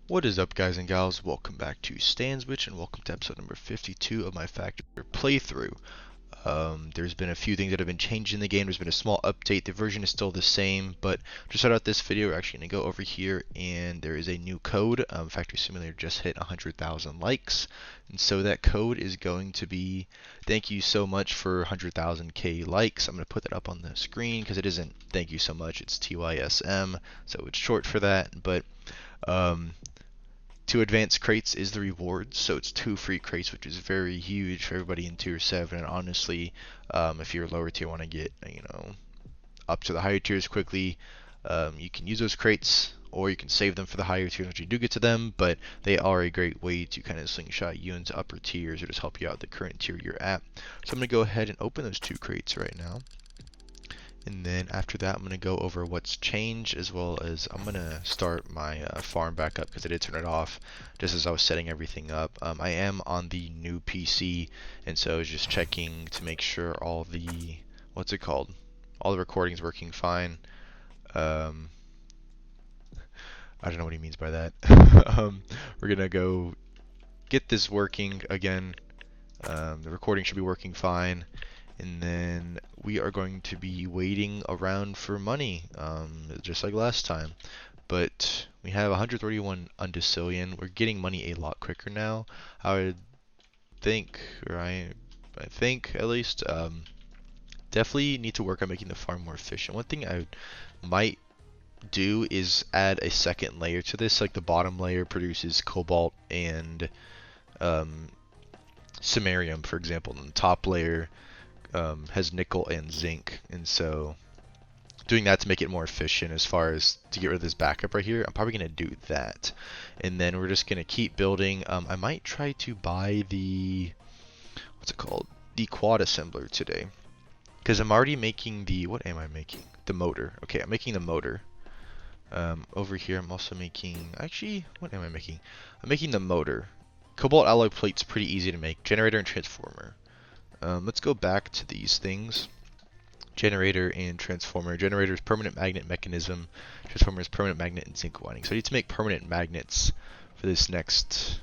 What is up, guys and gals? Welcome back to Stanswitch and welcome to episode number 52 of my Factor playthrough. There's been a few things that have been changed in the game. There's been a small update. The version is still the same, but to start out this video, we're actually going to go over here and there is a new code. Factory Simulator just hit 100,000 likes, and so that code is going to be thank you so much for 100,000k likes. I'm going to put that up on the screen because it isn't thank you so much, it's TYSM, so it's short for that, but two advanced crates is the reward, so it's 2 free crates, which is very huge for everybody in tier 7. And honestly, if you're lower tier, want to get up to the higher tiers quickly, you can use those crates, or you can save them for the higher tiers once you do get to them. But they are a great way to kind of slingshot you into upper tiers, or just help you out the current tier you're at. So I'm gonna go ahead and open those 2 crates right now. And then after that, I'm going to go over what's changed, as well as I'm going to start my farm back up because I did turn it off just as I was setting everything up. I am on the new PC, and so I was just checking to make sure all the, all the recording's working fine. I don't know what he means by that. We're going to go get this working again. The recording should be working fine. And then we are going to be waiting around for money, just like last time. But we have 131 undecillion. We're getting money a lot quicker now. I would think, or I think at least, definitely need to work on making the farm more efficient. One thing I might do is add a second layer to this. Like the bottom layer produces cobalt and samarium, for example, and the top layer has nickel and zinc, and so doing that to make it more efficient as far as to get rid of this backup right here, I'm probably going to do that. And then we're just going to keep building. I might try to buy the, the quad assembler today, because I'm already making the, what am I making? The motor. Okay, I'm making the motor. Over here I'm also making, actually, what am I making? I'm making the motor. Cobalt alloy plate's pretty easy to make. Generator and transformer. Let's go back to these things. Generator and transformer. Generator is permanent magnet mechanism. Transformer is permanent magnet and zinc winding. So I need to make permanent magnets for this next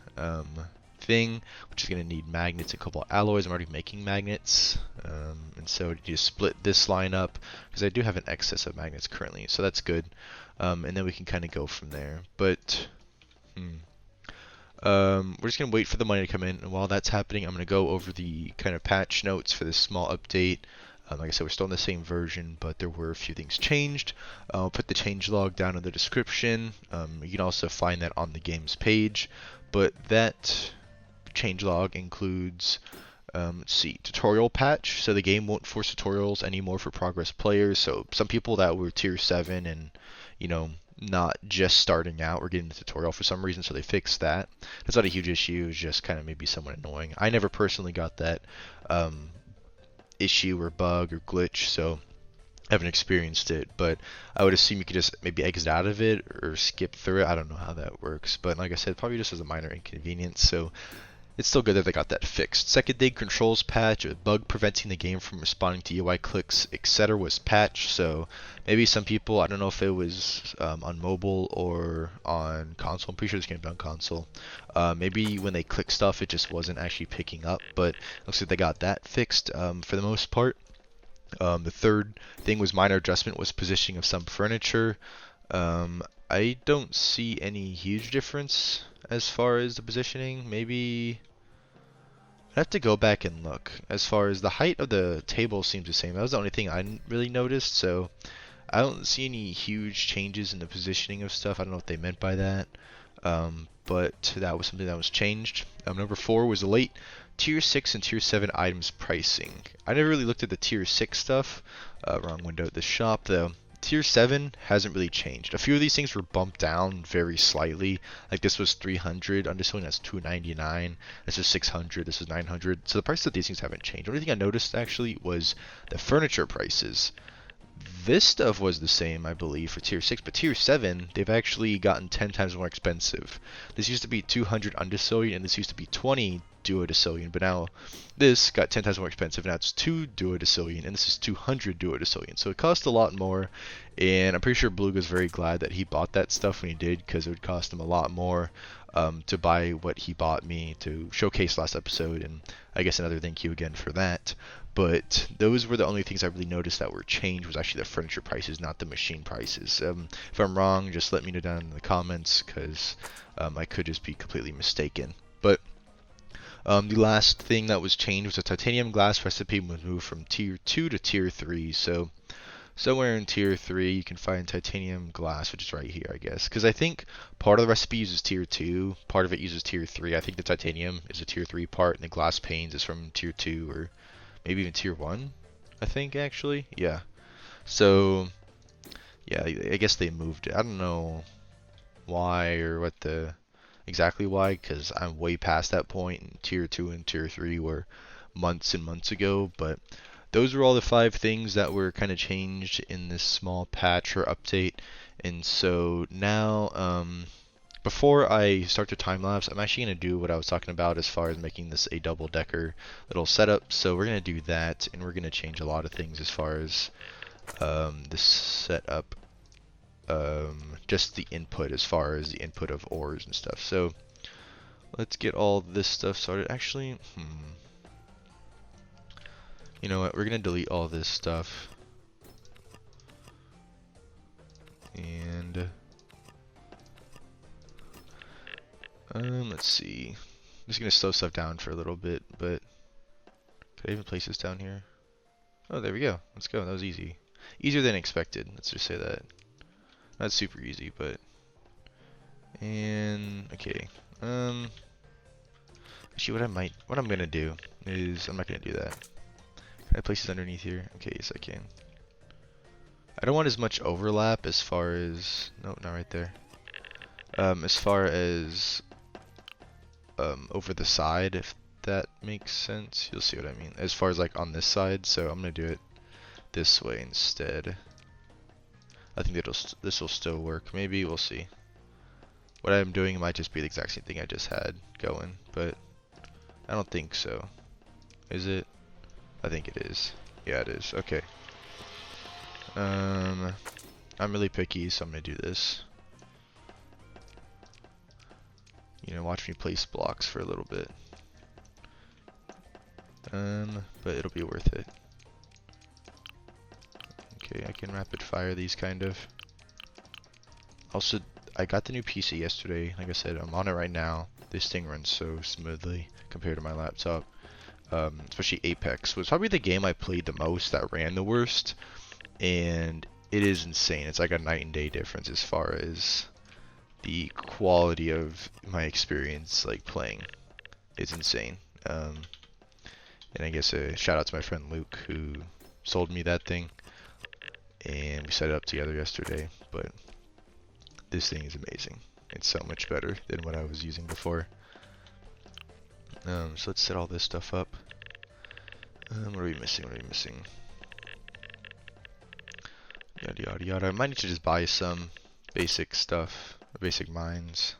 thing, which is going to need magnets and cobalt alloys. I'm already making magnets, and so I just split this line up because I do have an excess of magnets currently, so that's good. And then we can kind of go from there. But we're just going to wait for the money to come in, and while that's happening, I'm going to go over the kind of patch notes for this small update. Like I said, we're still in the same version, but there were a few things changed. I'll put the changelog down in the description. You can also find that on the game's page, but that changelog includes, let's see, tutorial patch, so the game won't force tutorials anymore for progress players. So some people that were tier 7 and, not just starting out or getting the tutorial for some reason, so they fixed that. It's not a huge issue, it's just kind of maybe somewhat annoying. I never personally got that issue or bug or glitch, so I haven't experienced it, but I would assume you could just maybe exit out of it or skip through it. I don't know how that works, but like I said, probably just as a minor inconvenience, so it's still good that they got that fixed. Second thing, controls patch, a bug preventing the game from responding to UI clicks, etc. was patched. So maybe some people, I don't know if it was on mobile or on console. I'm pretty sure this game is on console. Maybe when they click stuff, it just wasn't actually picking up, but looks like they got that fixed for the most part. The third thing was minor adjustment was positioning of some furniture. I don't see any huge difference as far as the positioning. Maybe I'd have to go back and look. As far as the height of the table seems the same. That was the only thing I really noticed, so I don't see any huge changes in the positioning of stuff. I don't know what they meant by that, but that was something that was changed. Number 4 was the late tier 6 and tier 7 items pricing. I never really looked at the tier 6 stuff. Wrong window at the shop though. Tier 7 hasn't really changed. A few of these things were bumped down very slightly. Like this was 300, I'm just showing that's 299. This is 600, this is 900. So the price of these things haven't changed. The only thing I noticed actually was the furniture prices. This stuff was the same, I believe, for tier 6, but tier 7, they've actually gotten 10 times more expensive. This used to be 200 undecillion, and this used to be 20 duodecillion, but now this got 10 times more expensive. Now it's 2 duodecillion, and this is 200 duodecillion. So it costs a lot more, and I'm pretty sure Beluga's very glad that he bought that stuff when he did, because it would cost him a lot more to buy what he bought me to showcase last episode, and I guess another thank you again for that. But those were the only things I really noticed that were changed, was actually the furniture prices, not the machine prices. If I'm wrong, just let me know down in the comments, because I could just be completely mistaken. But the last thing that was changed was the titanium glass recipe was moved from tier 2 to tier 3. So somewhere in tier 3 you can find titanium glass, which is right here, I guess. Because I think part of the recipe uses tier 2, part of it uses tier 3. I think the titanium is a tier 3 part, and the glass panes is from tier 2, or maybe even tier 1, I think, actually. Yeah. So, yeah, I guess they moved it. I don't know why or what the exactly why, because I'm way past that point, and tier 2 and tier 3 were months and months ago. But those were all the 5 things that were kind of changed in this small patch or update. And so now, before I start the time lapse, I'm actually going to do what I was talking about as far as making this a double-decker little setup. So we're going to do that, and we're going to change a lot of things as far as this setup, just the input, as far as the input of ores and stuff. So let's get all this stuff started. Actually, you know what? We're going to delete all this stuff. And let's see. I'm just gonna slow stuff down for a little bit, but could I even place this down here? Oh, there we go. Let's go. That was easy. Easier than expected. Let's just say that. Not super easy, but and okay. Actually, what I'm gonna do is I'm not gonna do that. Can I place this underneath here? Okay, yes I can. I don't want as much overlap as far as no, not right there. As far as over the side, if that makes sense. You'll see what I mean. As far as like on this side, so I'm gonna do it this way instead. I think this will still work. Maybe we'll see. What I'm doing might just be the exact same thing I just had going, but I don't think so. Is it? I think it is. Yeah, it is. Okay. I'm really picky, so I'm gonna do this. You know, watch me place blocks for a little bit. But it'll be worth it. Okay, I can rapid fire these kind of. Also, I got the new PC yesterday. Like I said, I'm on it right now. This thing runs so smoothly compared to my laptop. Especially Apex was probably the game I played the most that ran the worst. And it is insane. It's like a night and day difference as far as the quality of my experience like playing. It's insane. And I guess a shout out to my friend Luke who sold me that thing, and we set it up together yesterday. But this thing is amazing. It's so much better than what I was using before. So let's set all this stuff up. What are we missing? What are we missing? Yada yada yada. I might need to just buy some basic stuff, basic mines.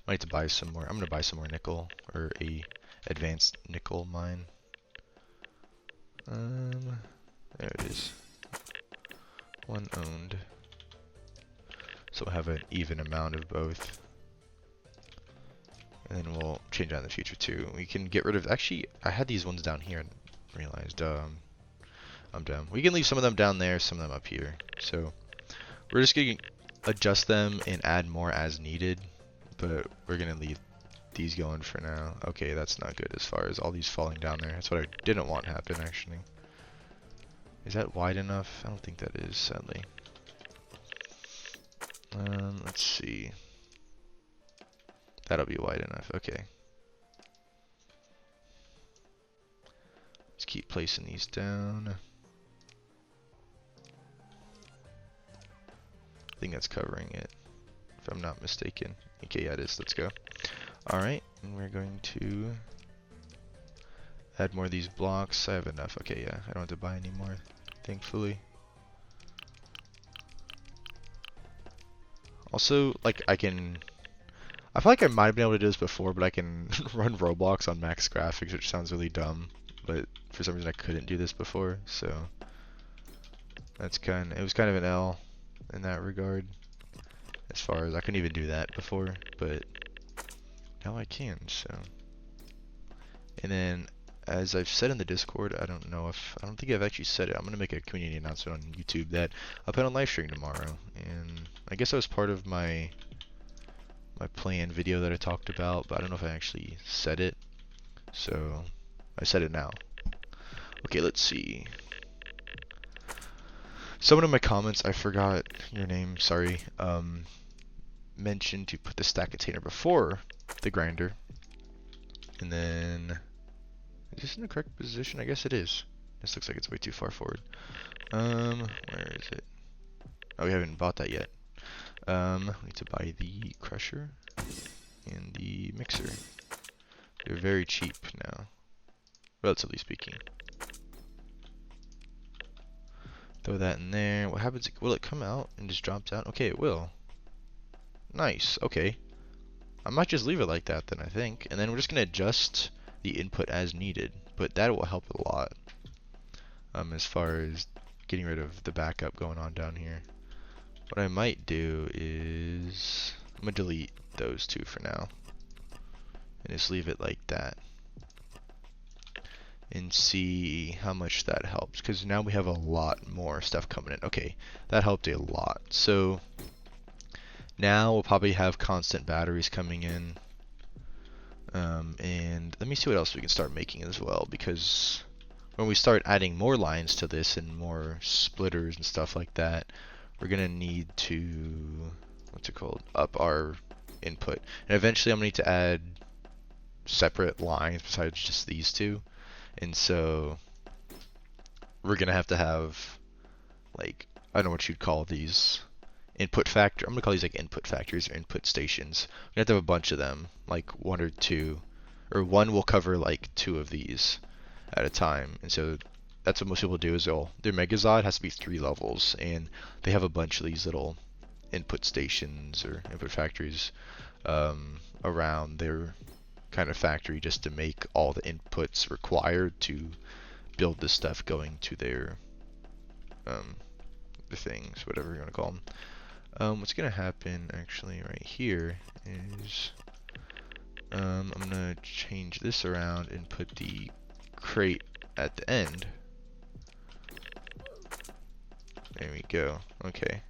I might need to buy some more. I'm gonna buy some more nickel, or a advanced nickel mine. There it is. One owned. So we'll have an even amount of both. And then we'll change that in the future too. We can get rid of, actually, I had these ones down here and realized, I'm dumb. We can leave some of them down there, some of them up here. So we're just gonna adjust them and add more as needed, but we're gonna leave these going for now. Okay, that's not good as far as all these falling down there. That's what I didn't want to happen, actually. Is that wide enough? I don't think that is, sadly. Let's see. That'll be wide enough. Okay. Let's keep placing these down. I think that's covering it, if I'm not mistaken. Okay, yeah, it is. Let's go. Alright, and we're going to add more of these blocks. I have enough. Okay, yeah, I don't have to buy any more, thankfully. Also, like I feel like I might have been able to do this before, but I can run Roblox on max graphics, which sounds really dumb. But for some reason I couldn't do this before, so it was kind of an L in that regard. As far as I couldn't even do that before, but now I can, so. And then, as I've said in the Discord, I don't think I've actually said it. I'm gonna make a community announcement on YouTube that I'll plan on live streaming tomorrow, and I guess that was part of my planned video that I talked about, but I don't know if I actually said it, so I said it now. Okay, let's see. Someone in my comments, I forgot your name, sorry, mentioned to put the stack container before the grinder, and then is this in the correct position? I guess it is. This looks like it's way too far forward. Where is it? Oh, we haven't bought that yet. We need to buy the crusher and the mixer. They're very cheap now, relatively speaking. Throw that in there. What happens? Will it come out and just drop down? Okay, it will. Nice. Okay. I might just leave it like that then, I think. And then we're just going to adjust the input as needed. But that will help a lot. As far as getting rid of the backup going on down here. What I might do is I'm going to delete those two for now. And just leave it like that. And see how much that helps. Because now we have a lot more stuff coming in. Okay, that helped a lot. So now we'll probably have constant batteries coming in. And let me see what else we can start making as well. Because when we start adding more lines to this and more splitters and stuff like that, we're going to need to, up our input. And eventually I'm going to need to add separate lines besides just these two. And so we're going to have, like, I don't know what you'd call these, input factor. I'm going to call these like input factories or input stations. We have to have a bunch of them, like one or two, or one will cover like two of these at a time. And so that's what most people do is their Megazord has to be 3 levels, and they have a bunch of these little input stations or input factories around their kind of factory just to make all the inputs required to build this stuff going to their the things, whatever you want to call them. What's gonna happen actually right here is I'm gonna change this around and put the crate at the end. There we go. Okay.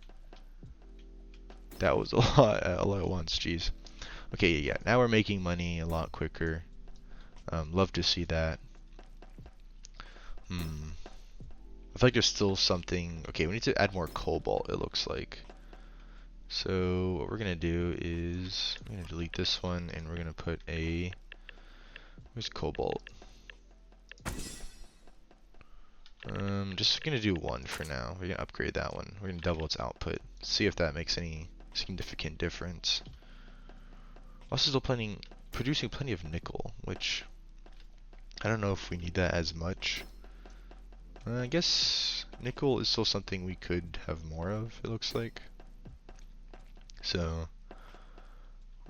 That was a lot all at once, jeez. Okay, yeah, now we're making money a lot quicker. Love to see that. I feel like there's still something. Okay, we need to add more cobalt, it looks like. So what we're gonna do is I'm gonna delete this one and we're gonna put where's cobalt? Just gonna do 1 for now. We're gonna upgrade that one. We're gonna double its output. See if that makes any significant difference. Also still producing plenty of nickel, which I don't know if we need that as much. I guess nickel is still something we could have more of, it looks like. So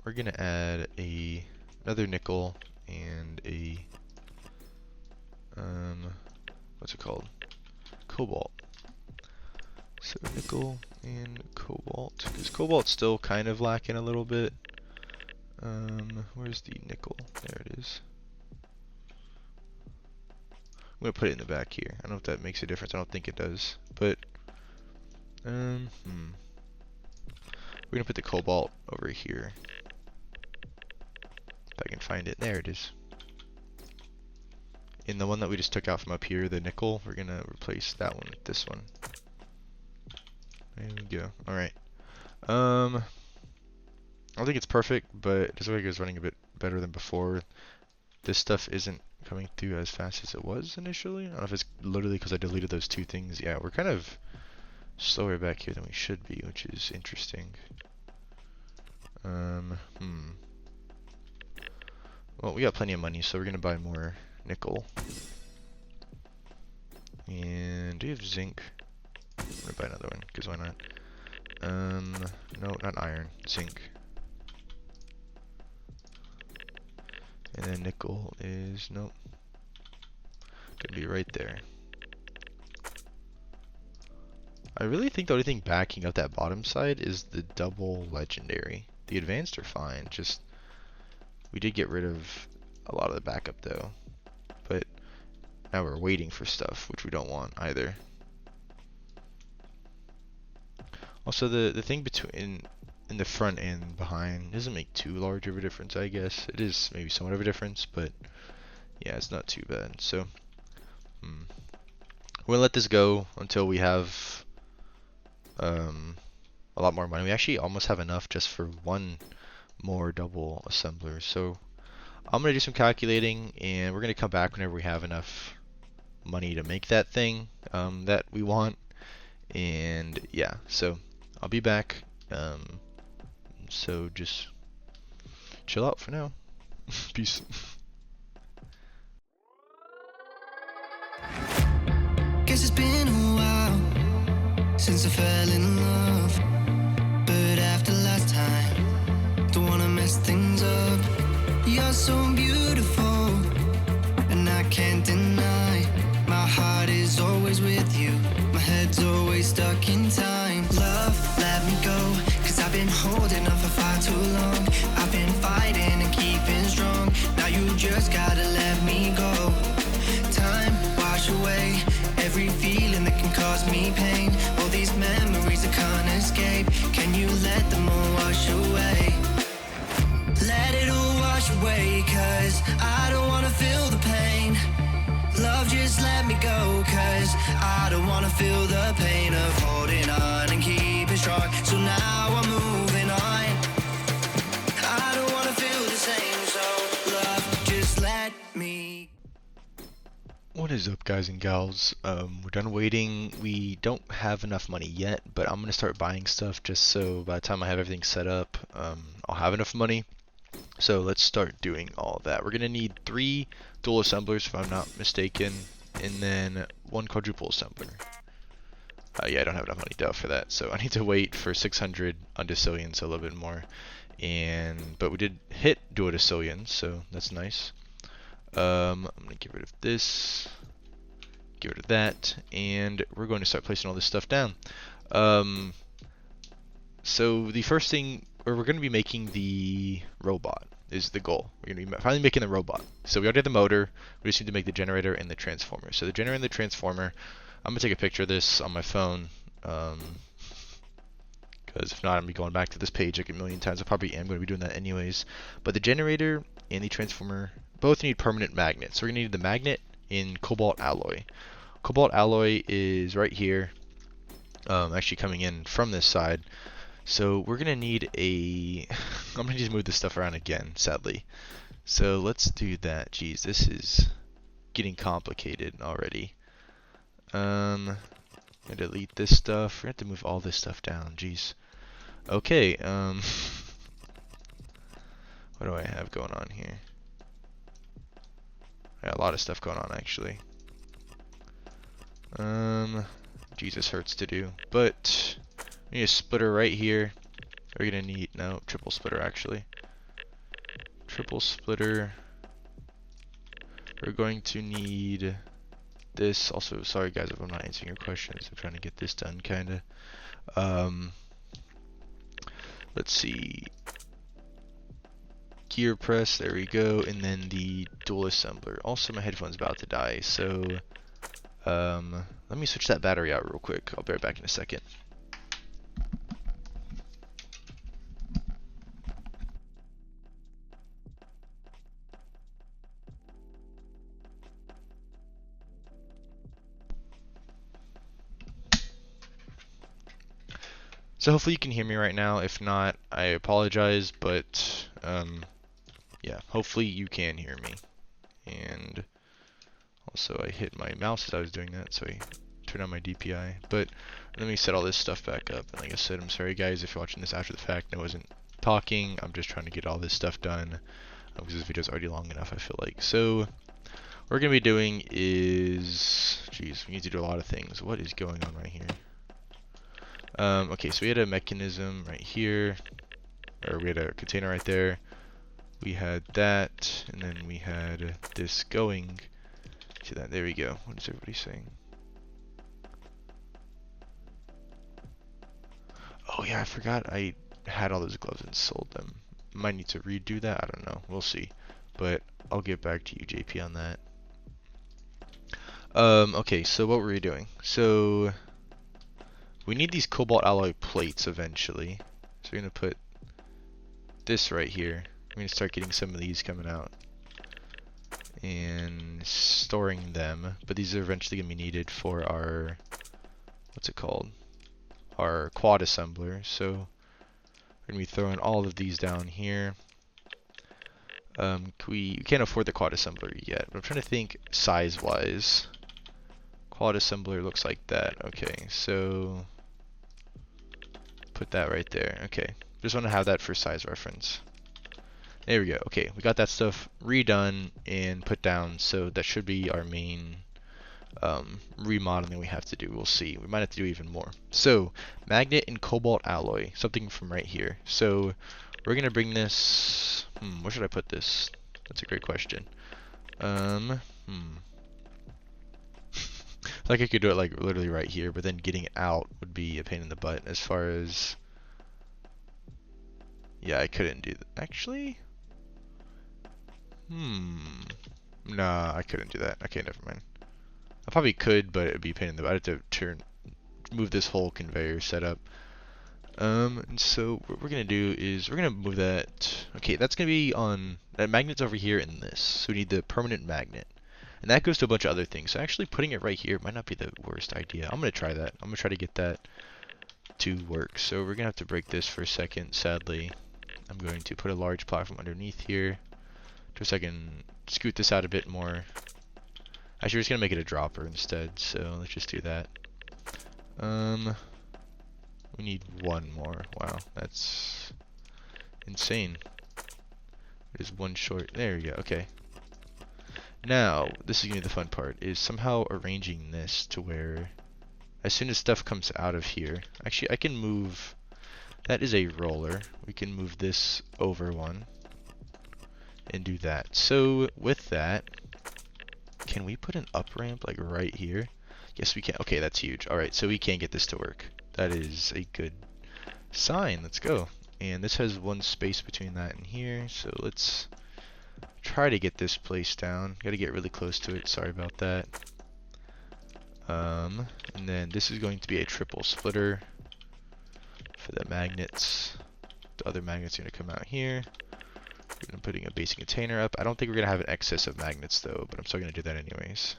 we're gonna add another nickel and a what's it called? Cobalt. So nickel and cobalt, because cobalt's still kind of lacking a little bit. Where's the nickel? There it is. I'm gonna put it in the back here. I don't know if that makes a difference. I don't think it does, but we're gonna put the cobalt over here. If I can find it. There it is. In the one that we just took out from up here, the nickel, we're gonna replace that one with this one. There we go. Alright. I don't think it's perfect, but it does look like it's running a bit better than before. This stuff isn't coming through as fast as it was initially. I don't know if it's literally because I deleted those 2 things. Yeah, we're kind of slower back here than we should be, which is interesting. Well, we got plenty of money, so we're gonna buy more nickel. And do you have zinc? I'm gonna buy another one, because why not? No, not iron, zinc. And then nickel is, nope, gonna be right there. I really think the only thing backing up that bottom side is the double legendary. The advanced are fine, just we did get rid of a lot of the backup though. But now we're waiting for stuff, which we don't want either. Also, the thing between in the front and behind doesn't make too large of a difference, I guess. It is maybe somewhat of a difference, but yeah, it's not too bad. So we're gonna let this go until we have a lot more money. We actually almost have enough just for one more double assembler. So I'm gonna do some calculating, and we're gonna come back whenever we have enough money to make that thing that we want. And yeah, so I'll be back. So just chill out for now. Peace. Guess it's been a while since I fell in love, but after last time, don't wanna mess things up. You're so beautiful, and I can't deny. My heart is always with you, my head's always stuck in time. Love, let me go, cause I've been holding on for far too long. I've been fighting and keeping strong, now you just gotta let me go. Time, wash away every feeling that can cause me pain. All these memories I can't escape, can you let them all wash away? Let it all wash away, cause I don't wanna feel the pain. Love, just let me go, cause I don't wanna feel the pain of holding on and keeping strong. So now I'm moving on, I don't wanna feel the same. So love, just let me. What is up, guys and gals? We're done waiting. We don't have enough money yet, but I'm gonna start buying stuff just so by the time I have everything set up, I'll have enough money. So let's start doing all that. We're gonna need 3 dual assemblers if I'm not mistaken, and then 1 quadruple assembler. Yeah, I don't have enough money dough for that, so I need to wait for 600 undecillions, so a little bit more. But we did hit duodecillions, so that's nice. I'm gonna get rid of this, get rid of that, and we're going to start placing all this stuff down. So the first thing, or we're going to be making the robot is the goal. We're going to be finally making the robot. So we already have the motor, we just need to make the generator and the transformer. So the generator and the transformer, I'm going to take a picture of this on my phone, because if not, I'm going to be going back to this page like a million times. I probably am going to be doing that anyways. But the generator and the transformer both need permanent magnets. So we're going to need the magnet in cobalt alloy. Cobalt alloy is right here, actually coming in from this side. So we're going to need a... I'm going to just move this stuff around again, sadly. So let's do that. Jeez, this is getting complicated already. I'm going to delete this stuff. We're going to have to move all this stuff down. Jeez. Okay, what do I have going on here? I got a lot of stuff going on, actually. Jesus hurts to do. But we need a splitter right here. We're gonna need, no, triple splitter actually. Triple splitter. We're going to need this. Also, sorry guys if I'm not answering your questions. I'm trying to get this done, kinda. Let's see. Gear press, there we go, and then the dual assembler. Also, my headphone's about to die, so let me switch that battery out real quick. I'll be right back in a second. So hopefully you can hear me right now. If not, I apologize, but yeah, hopefully you can hear me. And also I hit my mouse as I was doing that, so I turned on my DPI. But let me set all this stuff back up. And like I said, I'm sorry guys if you're watching this after the fact and I wasn't talking. I'm just trying to get all this stuff done because this video's already long enough, I feel like. So what we're going to be doing is, geez, we need to do a lot of things. What is going on right here? Okay, so we had a mechanism right here, or we had a container right there. We had that, and then we had this going to that. There we go. What is everybody saying? Oh yeah, I forgot I had all those gloves and sold them. Might need to redo that. I don't know. We'll see. But I'll get back to you, JP, on that. Okay, so what were we doing? So we need these cobalt alloy plates eventually. So we're gonna put this right here. We're gonna start getting some of these coming out and storing them. But these are eventually gonna be needed for our, what's it called? Our quad assembler. So we're gonna be throwing all of these down here. We can't afford the quad assembler yet, but I'm trying to think size-wise. Quad assembler looks like that. Okay, so put that right there. Okay, just want to have that for size reference. There we go. Okay, we got that stuff redone and put down, so that should be our main remodeling we have to do. We'll see. We might have to do even more. So, magnet and cobalt alloy, something from right here. So, we're gonna bring this. Where should I put this? That's a great question. Like I could do it like literally right here, but then getting it out would be a pain in the butt. As far as, yeah, I couldn't do that. Actually, nah, I couldn't do that. Okay, never mind. I probably could, but it would be a pain in the butt. I'd have to move this whole conveyor setup. And so what we're gonna do is we're gonna move that. Okay, that's gonna be on that magnet's over here in this. So we need the permanent magnet, and that goes to a bunch of other things. So actually putting it right here might not be the worst idea. I'm gonna try that. I'm gonna try to get that to work. So we're gonna have to break this for a second. Sadly, I'm going to put a large platform underneath here, just so I can scoot this out a bit more. Actually, we're just gonna make it a dropper instead. So let's just do that. We need one more. Wow, that's insane. There's one short. There we go. Okay. Now, this is gonna be the fun part, is somehow arranging this to where as soon as stuff comes out of here, actually I can move, that is a roller. We can move this over one and do that. So with that, can we put an up ramp like right here? Yes, we can. Okay, that's huge. Alright, so we can get this to work. That is a good sign. Let's go. And this has one space between that and here, so let's try to get this placed down. Gotta get really close to it. Sorry about that. And then this is going to be a triple splitter for the magnets. The other magnets are going to come out here. I'm putting a basic container up. I don't think we're going to have an excess of magnets though, but I'm still going to do that anyways.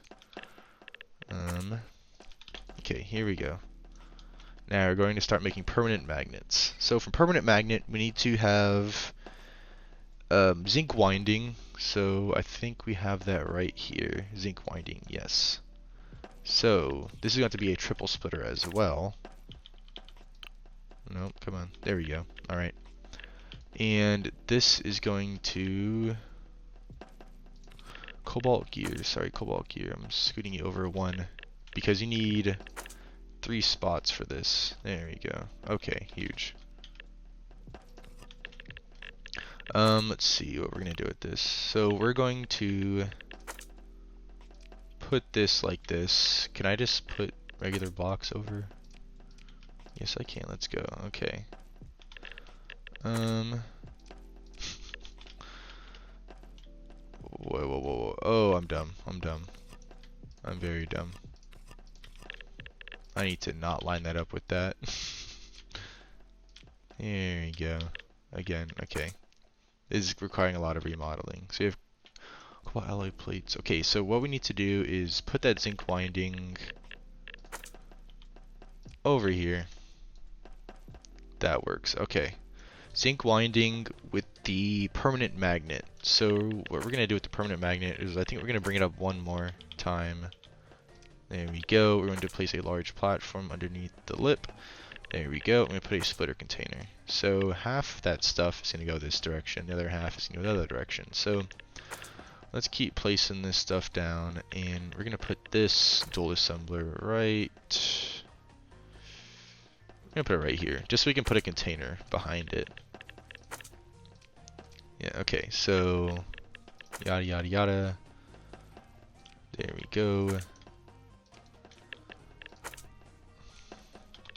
Okay, here we go. Now we're going to start making permanent magnets. So for permanent magnet, we need to have zinc winding. So I think we have that right here. Zinc winding, yes. So this is going to be a triple splitter as well. Nope, come on. There we go. Alright. And this is going to cobalt gear. Sorry, cobalt gear. I'm scooting you over one because you need 3 spots for this. There we go. Okay, huge. Let's see what we're gonna do with this. So we're going to put this like this. Can I just put regular blocks over? Yes, I can. Let's go. Okay. Whoa, whoa, whoa, whoa. Oh, I'm dumb. I'm dumb. I'm very dumb. I need to not line that up with that. There you go. Again, okay. This is requiring a lot of remodeling. So you have cobalt alloy plates. Okay, so what we need to do is put that zinc winding over here. That works. Okay. Zinc winding with the permanent magnet. So what we're going to do with the permanent magnet is I think we're going to bring it up one more time. There we go. We're going to place a large platform underneath the lip. There we go. I'm going to put a splitter container. So half that stuff is going to go this direction. The other half is going to go the other direction. So let's keep placing this stuff down. And we're going to put this dual assembler right gonna put it right here, just so we can put a container behind it. Yeah, okay, so yada yada yada. There we go.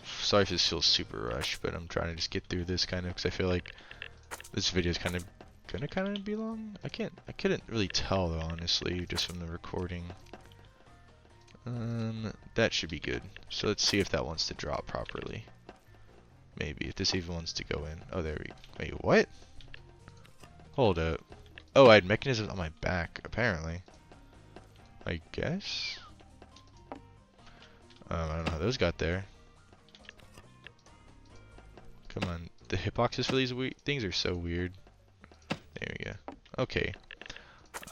Sorry if this feels super rushed, but I'm trying to just get through this kind of, because I feel like this video is gonna be long. I couldn't really tell though, honestly, just from the recording. That should be good. So let's see if that wants to drop properly. Maybe if this even wants to go in. Oh, there we go. Wait, what? Hold up. Oh, I had mechanisms on my back, apparently. I guess. I don't know how those got there. Come on, the hitboxes for these things are so weird. There we go. Okay.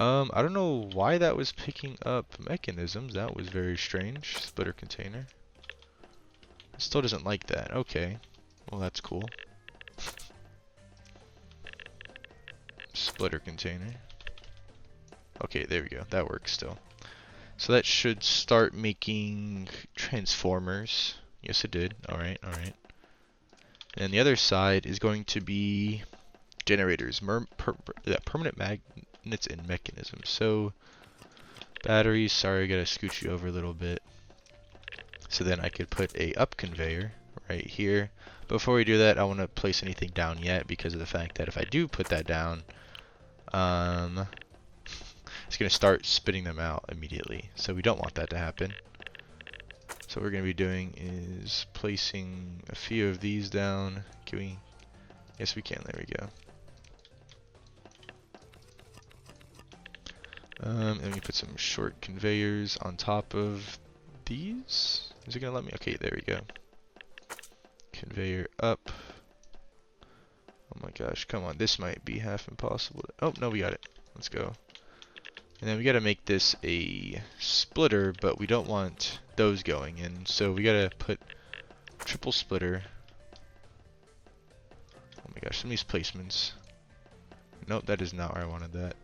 I don't know why that was picking up mechanisms. That was very strange. Splitter container. It still doesn't like that. Okay. Well, that's cool. Splitter container. Okay, there we go. That works still. So that should start making transformers. Yes, it did. Alright, alright. And the other side is going to be generators. Permanent magnets and mechanisms. So, batteries. Sorry, I gotta scooch you over a little bit. So then I could put a up conveyor right here. Before we do that, I want to place anything down yet because of the fact that if I do put that down, it's going to start spitting them out immediately. So we don't want that to happen. So what we're going to be doing is placing a few of these down. Can we? Yes, we can. There we go. And we put some short conveyors on top of these. Is it going to let me? Okay, there we go. Conveyor up. Oh my gosh, come on. This might be half impossible. Oh, no, we got it. Let's go. And then we got to make this a splitter, but we don't want those going in. So we got to put triple splitter. Oh my gosh, some of these placements. Nope, that is not where I wanted that.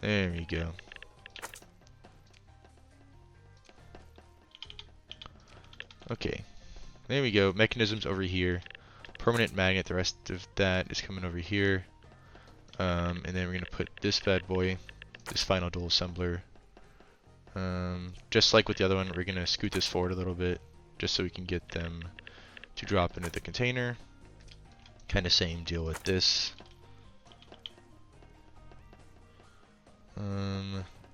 There we go. Okay, there we go. Mechanisms over here. Permanent magnet, the rest of that is coming over here. And then we're going to put this bad boy, this final dual assembler. Just like with the other one, we're going to scoot this forward a little bit, just so we can get them to drop into the container. Kind of same deal with this.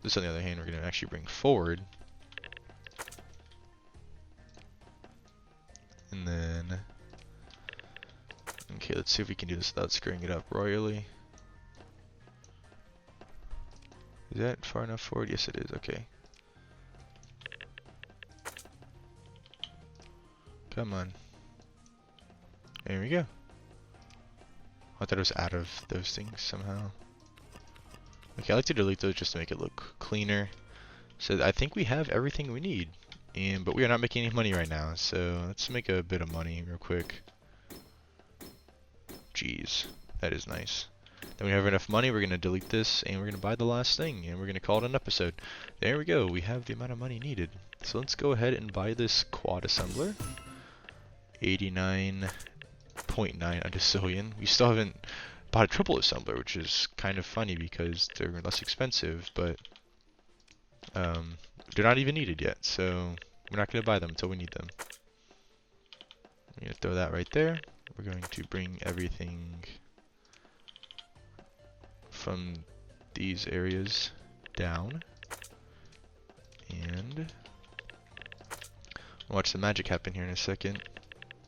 This on the other hand, we're going to actually bring forward. And then, okay, let's see if we can do this without screwing it up royally. Is that far enough forward? Yes, it is. Okay. Come on. There we go. I thought it was out of those things somehow. Okay, I like to delete those just to make it look cleaner. So I think we have everything we need. But we are not making any money right now, so let's make a bit of money real quick. Jeez, that is nice. Then we have enough money, we're going to delete this, and we're going to buy the last thing, and we're going to call it an episode. There we go, we have the amount of money needed. So let's go ahead and buy this quad assembler. 89.9 undecillion. We still haven't bought a triple assembler, which is kind of funny because they're less expensive, but they're not even needed yet, so we're not going to buy them until we need them. I'm going to throw that right there. We're going to bring everything from these areas down. And watch the magic happen here in a second.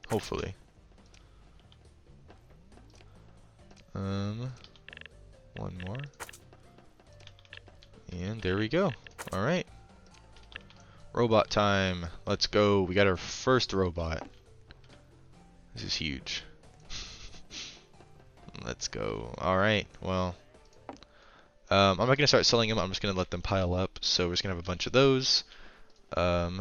Hopefully. One more. And there we go. Alright. Robot time. Let's go. We got our first robot. This is huge. Let's go. Alright, well. I'm not going to start selling them. I'm just going to let them pile up. So we're just going to have a bunch of those. I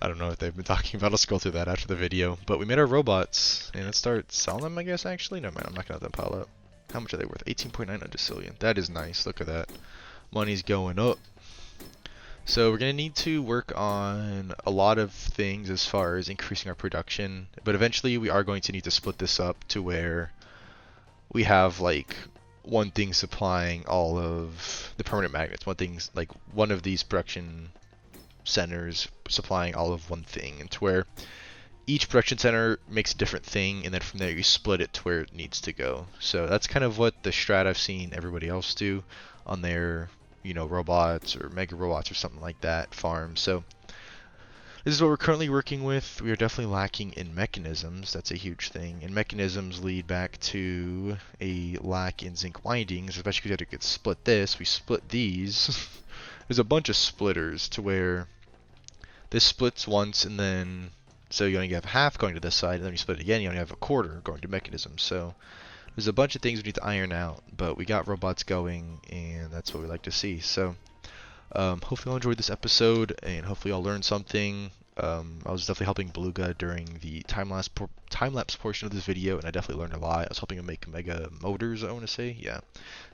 don't know what they've been talking about. I'll scroll through that after the video. But we made our robots. And let's start selling them, I guess, actually. No, man, I'm not going to let them pile up. How much are they worth? 18.9 undecillion. That is nice. Look at that. Money's going up. So we're going to need to work on a lot of things as far as increasing our production, but eventually we are going to need to split this up to where we have like one thing supplying all of the permanent magnets, one thing's like one of these production centers supplying all of one thing, and to where each production center makes a different thing, and then from there you split it to where it needs to go. So that's kind of what the strat I've seen everybody else do on their, robots or mega robots or something like that farm. So this is what we're currently working with. We are definitely lacking in mechanisms. That's a huge thing. And mechanisms lead back to a lack in zinc windings, especially because we had to split this. We split these. There's a bunch of splitters to where this splits once, and then so you only have half going to this side, and then you split it again, you only have a quarter going to mechanisms. So there's a bunch of things we need to iron out, but we got robots going, and that's what we like to see. So hopefully y'all enjoyed this episode, and hopefully y'all learned something. I was definitely helping Beluga during the time-lapse portion of this video, and I definitely learned a lot. I was helping him make mega motors, I want to say. Yeah,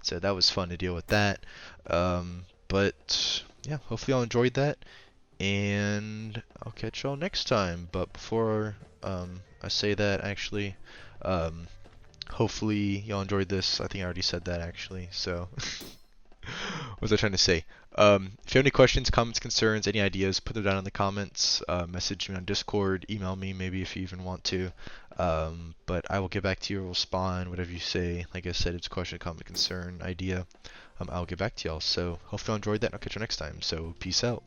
so that was fun to deal with that. But yeah, hopefully y'all enjoyed that, and I'll catch y'all next time. But before I say that, actually, hopefully y'all enjoyed this. I think I already said that, actually, so what was I trying to say? If you have any questions, comments, concerns, any ideas, put them down in the comments. Message me on Discord, email me maybe if you even want to. But I will get back to you or respond, whatever you say. Like I said, it's a question, comment, concern, idea. I'll get back to y'all. So hopefully you enjoyed that, and I'll catch you next time. So peace out.